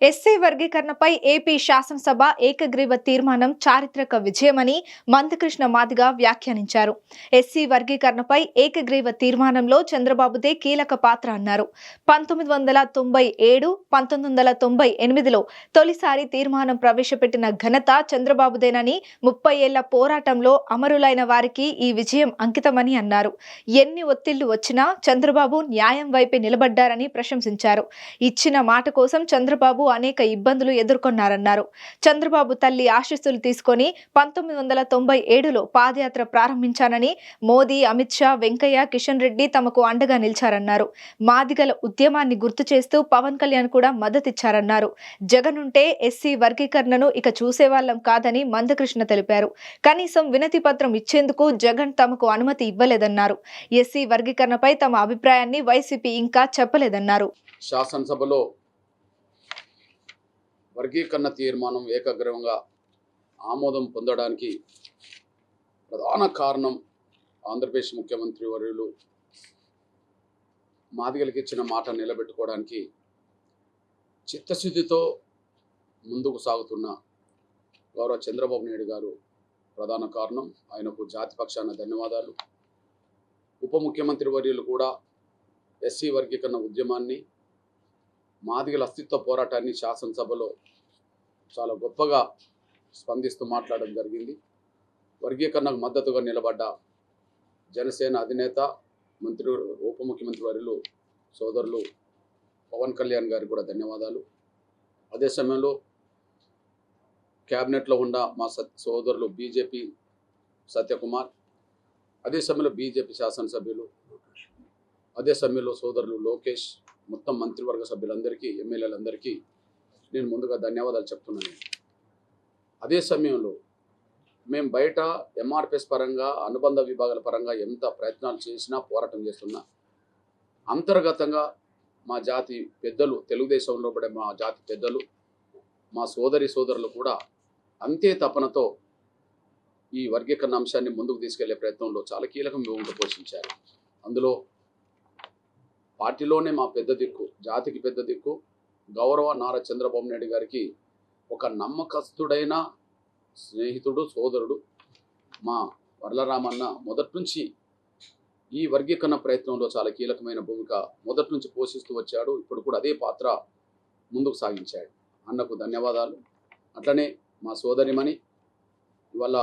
SC వర్గీకరణపై AP శాసనసభ ఏకగ్రీవ తీర్మానం చారిత్రక విజయమని మందకృష్ణ మాదిగ వ్యాఖ్యానించారు. ఎస్సీ వర్గీకరణపై ఏకగ్రీవ తీర్మానంలో చంద్రబాబుదే కీలక పాత్ర అన్నారు. 1997, 1998లో తొలిసారి తీర్మానం ప్రవేశపెట్టిన ఘనత చంద్రబాబుదేనని 30 ఏళ్ల పోరాటంలో అమరులైన వారికి ఈ విజయం అంకితమని అన్నారు. ఎన్ని ఒత్తిళ్లు వచ్చినా చంద్రబాబు న్యాయం వైపే నిలబడ్డారని ప్రశంసించారు. ఇచ్చిన మాట కోసం చంద్రబాబు అనేక ఇబ్బందులు ఎదుర్కొన్నారన్నారు. చంద్రబాబు తల్లి ఆశీస్సులు తీసుకొని 1997లో పాదయాత్ర ప్రారంభించానని మోదీ, అమిత్ షా, వెంకయ్య, కిషన్ రెడ్డి తమకు అండగా నిలిచారన్నారు. మాదిగల ఉద్యమాన్ని గుర్తు చేస్తూ పవన్ కళ్యాణ్ కూడా మద్దతిచ్చారన్నారు. జగన్ ఉంటే ఎస్సీ వర్గీకరణను ఇక చూసేవాళ్లం కాదని మందకృష్ణ తెలిపారు. కనీసం వినతి పత్రం ఇచ్చేందుకు జగన్ తమకు అనుమతి ఇవ్వలేదన్నారు. ఎస్సీ వర్గీకరణపై తమ అభిప్రాయాన్ని వైసీపీ ఇంకా చెప్పలేదన్నారు. శాసనసభలో వర్గీకరణ తీర్మానం ఏకగ్రీవంగా ఆమోదం పొందడానికి ప్రధాన కారణం ఆంధ్రప్రదేశ్ ముఖ్యమంత్రి వర్యులు మాదిగలకు ఇచ్చిన మాట నిలబెట్టుకోవడానికి చిత్తశుద్ధితో ముందుకు సాగుతున్న గౌరవ చంద్రబాబు నాయుడు గారు ప్రధాన కారణం. ఆయనకు జాతి పక్షాన ధన్యవాదాలు. ఉప ముఖ్యమంత్రి వర్యులు కూడా ఎస్సీ వర్గీకరణ ఉద్యమాన్ని, మాదిగల అస్తిత్వ పోరాటాన్ని శాసనసభలో చాలా గొప్పగా స్పందిస్తూ మాట్లాడడం జరిగింది. వర్గీకరణకు మద్దతుగా నిలబడ్డ జనసేన అధినేత ఉప ముఖ్యమంత్రి వర్యులు సోదరులు పవన్ కళ్యాణ్ గారికి కూడా ధన్యవాదాలు. అదే సమయంలో క్యాబినెట్లో ఉన్న మా సోదరులు బీజేపీ సత్యకుమార్, అదే సమయంలో బీజేపీ శాసనసభ్యులు, అదే సమయంలో సోదరులు లోకేష్, మొత్తం మంత్రివర్గ సభ్యులందరికీ, ఎమ్మెల్యేలందరికీ నేను ముందుగా ధన్యవాదాలు చెప్తున్నాను. అదే సమయంలో మేము బయట ఎంఆర్పిఎస్ పరంగా, అనుబంధ విభాగాల పరంగా ఎంత ప్రయత్నాలు చేసినా, పోరాటం చేస్తున్నా, అంతర్గతంగా మా జాతి పెద్దలు, తెలుగుదేశంలో పడే మా జాతి పెద్దలు, మా సోదరులు కూడా అంతే తపనతో ఈ వర్గీకరణ అంశాన్ని ముందుకు తీసుకెళ్లే ప్రయత్నంలో చాలా కీలకం భూమిక పోషించారు. అందులో పార్టీలోనే మా పెద్ద దిక్కు, జాతికి పెద్ద దిక్కు గౌరవ నారా చంద్రబాబు నాయుడు గారికి ఒక నమ్మకస్తుడైన స్నేహితుడు, సోదరుడు మా వర్లరామన్న మొదటి నుంచి ఈ వర్గీకరణ ప్రయత్నంలో చాలా కీలకమైన భూమిక మొదటి నుంచి పోషిస్తూ వచ్చాడు. ఇప్పుడు కూడా అదే పాత్ర ముందుకు సాగించాడు. అన్నకు ధన్యవాదాలు. అట్లనే మా సోదరిమణి ఇవాళ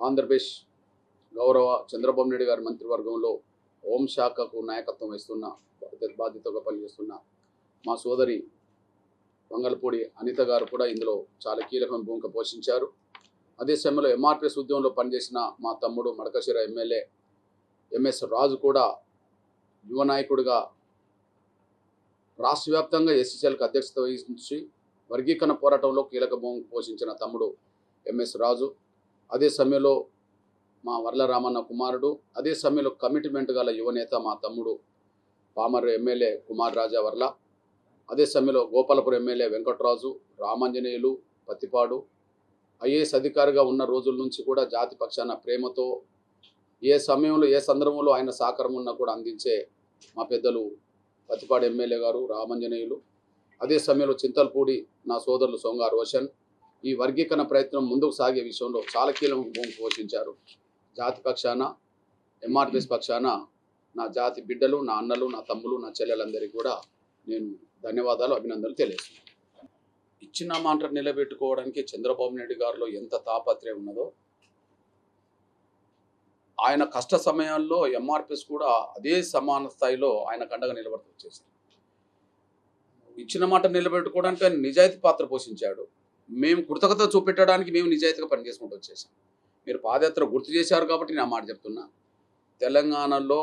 ఆంధ్రప్రదేశ్ గౌరవ చంద్రబాబు నాయుడు గారి మంత్రివర్గంలో హోంశాఖకు నాయకత్వం వహిస్తున్న, బాధ్యతగా పనిచేస్తున్న మా సోదరి వంగలపూడి అనిత గారు కూడా ఇందులో చాలా కీలకమైన భూమిక పోషించారు. అదే సమయంలో ఎంఆర్పిఎస్ ఉద్యమంలో పనిచేసిన మా తమ్ముడు మడకశిర ఎమ్మెల్యే ఎంఎస్ రాజు కూడా యువ నాయకుడిగా రాష్ట్ర వ్యాప్తంగా ఎస్సీసీఎల్కి అధ్యక్షత వహించి వర్గీకరణ పోరాటంలో కీలక భూమిక పోషించిన తమ్ముడు ఎంఎస్ రాజు, అదే సమయంలో మా వర్లరామన్న కుమారుడు, అదే సమయంలో కమిట్మెంట్ గల యువనేత మా తమ్ముడు పామర్ ఎమ్మెల్యే కుమార్ రాజా వర్ల, అదే సమయంలో గోపాలపురం ఎమ్మెల్యే వెంకటరాజు, రామాంజనేయులు, పత్తిపాడు ఐఏఎస్ అధికారిగా ఉన్న రోజుల నుంచి కూడా జాతి పక్షాన ప్రేమతో ఏ సమయంలో, ఏ సందర్భంలో ఆయన సహకారం ఉన్నా కూడా అందించే మా పెద్దలు పత్తిపాడు ఎమ్మెల్యే గారు, రామాంజనేయులు, అదే సమయంలో చింతలపూడి నా సోదరులు సొంగ రోషన్ ఈ వర్గీకరణ ప్రయత్నం ముందుకు సాగే విషయంలో చాలా కీలక భూమిక పోషించారు. జాతి పక్షాన, ఎంఆర్పిఎస్ పక్షాన నా జాతి బిడ్డలు, నా అన్నలు, నా తమ్ములు, నా చెల్లెలందరికీ కూడా నేను ధన్యవాదాలు, అభినందనలు తెలియజేస్తున్నాను. ఇచ్చిన మాట నిలబెట్టుకోవడానికి చంద్రబాబు నాయుడు గారిలో ఎంత తాపత్రయం ఉన్నదో, ఆయన కష్ట సమయాల్లో ఎంఆర్పిఎస్ కూడా అదే సమాన స్థాయిలో ఆయన కండగా నిలబడుతూ వచ్చేసారు. ఇచ్చిన మాట నిలబెట్టుకోవడానికి ఆయన నిజాయితీ పాత్ర పోషించాడు. మేము కృతజ్ఞత చూపెట్టడానికి మేము నిజాయితీగా పనిచేసుకుంటూ వచ్చేసాం. మీరు పాదయాత్ర గుర్తు చేశారు కాబట్టి నేను ఆ మాట చెప్తున్నా. తెలంగాణలో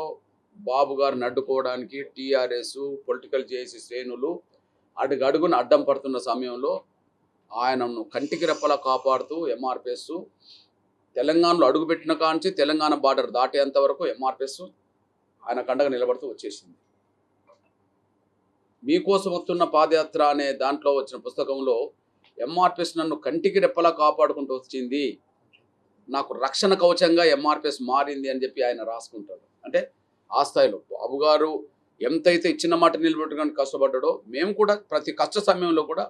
బాబు గారిని అడ్డుకోవడానికి టీఆర్ఎస్, పొలిటికల్ జేఏసీ శ్రేణులు అడుగడుగున అడ్డం పడుతున్న సమయంలో ఆయనను కంటికి రెప్పలా కాపాడుతూ ఎంఆర్పిఎస్ తెలంగాణలో అడుగుపెట్టిన కాంచి తెలంగాణ బార్డర్ దాటేంత వరకు ఎంఆర్పిఎస్ ఆయన కండగా నిలబడుతూ వచ్చేసింది. మీకోసం వస్తున్న పాదయాత్ర అనే దాంట్లో వచ్చిన పుస్తకంలో ఎంఆర్పిఎస్ నన్ను కంటికి రెప్పలా కాపాడుకుంటూ వచ్చింది, నాకు రక్షణ కవచంగా ఎంఆర్పిఎస్ మారింది అని చెప్పి ఆయన రాసుకుంటాడు. అంటే ఆ స్థాయిలో బాబు గారు ఎంతైతే ఇచ్చిన మాట నిలబెట్టుకోవడానికి కష్టపడ్డాడో మేము కూడా ప్రతి కష్ట సమయంలో కూడా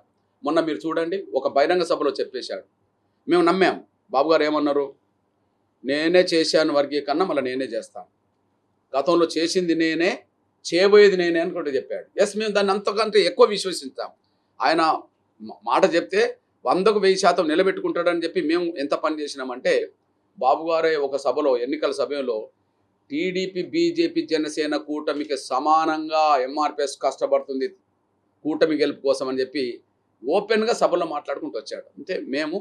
మొన్న మీరు చూడండి ఒక బహిరంగ సభలో చెప్పేశాడు. మేము నమ్మాము. బాబు గారు ఏమన్నారు, నేనే చేశాను వర్గీకరణ, మళ్ళీ నేనే చేస్తాను, గతంలో చేసింది నేనే, చేయబోయేది నేనే అని కూడా చెప్పాడు. ఎస్, మేము దాన్ని అంతకంటే ఎక్కువ విశ్వసిస్తాం. ఆయన మాట చెప్తే 100కు 1000% నిలబెట్టుకుంటాడని చెప్పి మేము ఎంత పని చేసినామంటే, బాబు గారే ఒక సభలో ఎన్నికల సమయంలో టీడీపీ, బీజేపీ, జనసేన కూటమికి సమానంగా ఎంఆర్పిఎస్ కష్టపడుతుంది కూటమి గెలుపు కోసం అని చెప్పి ఓపెన్గా సభలో మాట్లాడుకుంటూ వచ్చాడు. అంటే మేము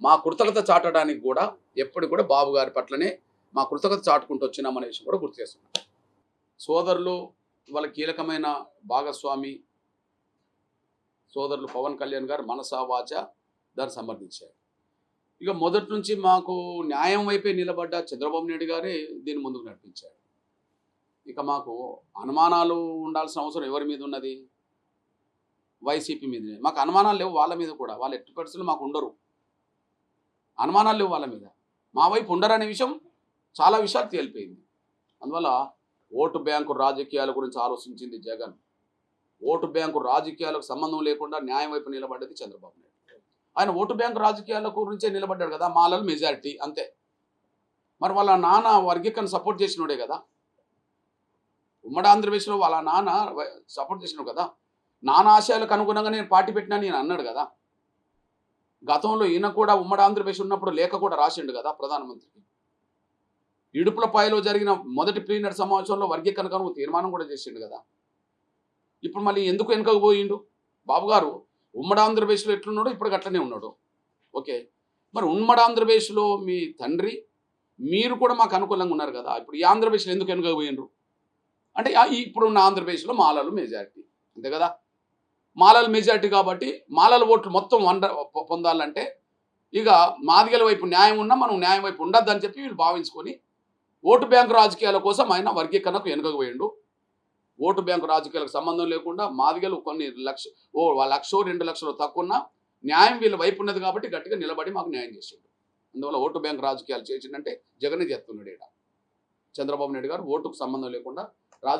మా కృతజ్ఞత చాటడానికి కూడా ఎప్పుడు కూడా బాబు గారి పట్లనే మా కృతజ్ఞత చాటుకుంటూ వచ్చినామనే విషయం కూడా గుర్తు చేస్తున్నాం. సోదరులు వాళ్ళ కీలకమైన భాగస్వామి సోదరులు పవన్ కళ్యాణ్ గారు మనసా వాచ దాన్ని సమర్థించారు. ఇక మొదటి నుంచి మాకు న్యాయం వైపే నిలబడ్డ చంద్రబాబు నాయుడు గారే దీన్ని ముందుకు నడిపించారు. ఇక మాకు అనుమానాలు ఉండాల్సిన అవసరం ఎవరి మీద ఉన్నది? వైసీపీ మీదనే. మాకు అనుమానాలు లేవు వాళ్ళ మీద కూడా. వాళ్ళ ఎట్టి పరిస్థితులు మాకు ఉండరు, అనుమానాలు లేవు వాళ్ళ మీద. మా వైపు ఉండరనే విషయం చాలా విషయాలు తేలిపోయింది. అందువల్ల ఓటు బ్యాంకు రాజకీయాల గురించి ఆలోచించింది జగన్. ఓటు బ్యాంకు రాజకీయాలకు సంబంధం లేకుండా న్యాయం వైపు నిలబడ్డది చంద్రబాబు నాయుడు. ఆయన ఓటు బ్యాంకు రాజకీయాల గురించే నిలబడ్డాడు కదా, మాలలు మెజారిటీ అంతే. మరి వాళ్ళ నాన్న వర్గీకరణ సపోర్ట్ చేసినోడే కదా, ఉమ్మడి ఆంధ్రప్రదేశ్లో వాళ్ళ నాన్న సపోర్ట్ చేసినాడు కదా. నాన్న ఆశయాలకు అనుగుణంగా నేను పార్టీ పెట్టినా నేను అన్నాడు కదా. గతంలో ఈయన కూడా ఉమ్మడి ఆంధ్రప్రదేశ్ ఉన్నప్పుడు లేఖ కూడా రాసిండు కదా ప్రధానమంత్రికి. ఇడుపులపాయలో జరిగిన మొదటి ప్లీనరీ సమావేశంలో వర్గీకరణ కనుక తీర్మానం కూడా చేసిండు కదా. ఇప్పుడు మళ్ళీ ఎందుకు వెనుకకు పోయిండు బాబు గారు? ఉమ్మడి ఆంధ్రప్రదేశ్లో ఎట్లున్నాడో ఇప్పుడు అట్లనే ఉన్నాడు. ఓకే, మరి ఉమ్మడి ఆంధ్రప్రదేశ్లో మీ తండ్రి మీరు కూడా మాకు అనుకూలంగా ఉన్నారు కదా, ఇప్పుడు ఈ ఆంధ్రప్రదేశ్లో ఎందుకు వెనుకకు పోయిండ్రు అంటే ఇప్పుడున్న ఆంధ్రప్రదేశ్లో మాలలు మెజారిటీ అంతే కదా. మాలలు మెజారిటీ కాబట్టి మాలల ఓట్లు మొత్తం పొందాలంటే ఇక మాదిగల వైపు న్యాయం ఉన్నా మనం న్యాయం వైపు ఉండద్దని చెప్పి వీళ్ళు భావించుకొని ఓటు బ్యాంకు రాజకీయాల కోసం ఆయన వర్గీకరణకు వెనుకకు పోయిండు. ఓటు బ్యాంకు రాజకీయాలకు సంబంధం లేకుండా మాదిగలు కొన్ని లక్ష 2 లక్షలు తక్కువ న్యాయం వీళ్ళ వైపు ఉన్నది కాబట్టి గట్టిగా నిలబడి మాకు న్యాయం చేసిండు. అందువల్ల ఓటు బ్యాంకు రాజకీయాలు చేసిందంటే జగనే చేస్తున్నాడు. ఇక్కడ చంద్రబాబు నాయుడు గారు ఓటుకు సంబంధం లేకుండా